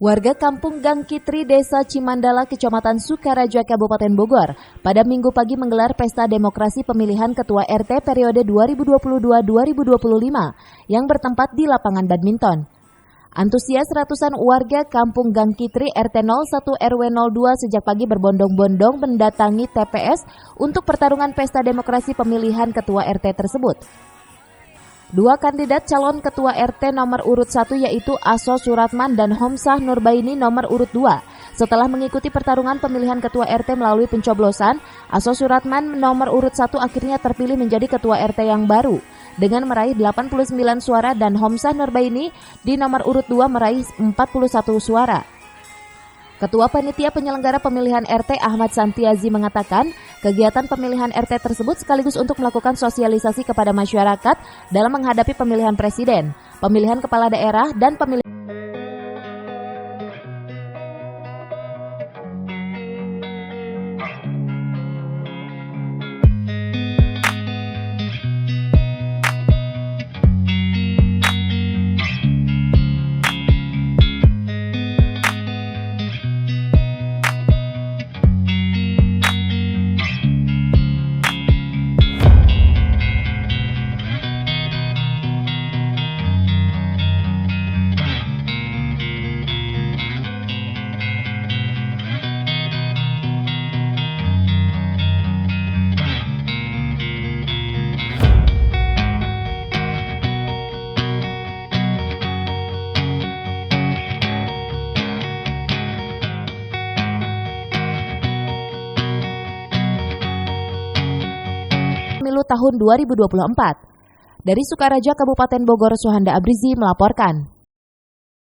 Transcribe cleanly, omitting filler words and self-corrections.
Warga Kampung Gang Kitri, Desa Cimandala, Kecamatan Sukaraja, Kabupaten Bogor, pada Minggu pagi menggelar pesta demokrasi pemilihan Ketua RT periode 2022-2025 yang bertempat di lapangan badminton. Antusias ratusan warga Kampung Gang Kitri RT 01 RW 02 sejak pagi berbondong-bondong mendatangi TPS untuk pertarungan pesta demokrasi pemilihan Ketua RT tersebut. Dua kandidat calon ketua RT nomor urut 1 yaitu Aso Suratman dan Homsah Nurbaini nomor urut 2. Setelah mengikuti pertarungan pemilihan ketua RT melalui pencoblosan, Aso Suratman nomor urut 1 akhirnya terpilih menjadi ketua RT yang baru dengan meraih 89 suara dan Homsah Nurbaini di nomor urut 2 meraih 41 suara. Ketua Panitia Penyelenggara Pemilihan RT Ahmad Santiazi mengatakan, kegiatan pemilihan RT tersebut sekaligus untuk melakukan sosialisasi kepada masyarakat dalam menghadapi pemilihan presiden, pemilihan kepala daerah, dan pemilihan pemilu tahun 2024. Dari Sukaraja, Kabupaten Bogor, Suhanda Abrizi melaporkan.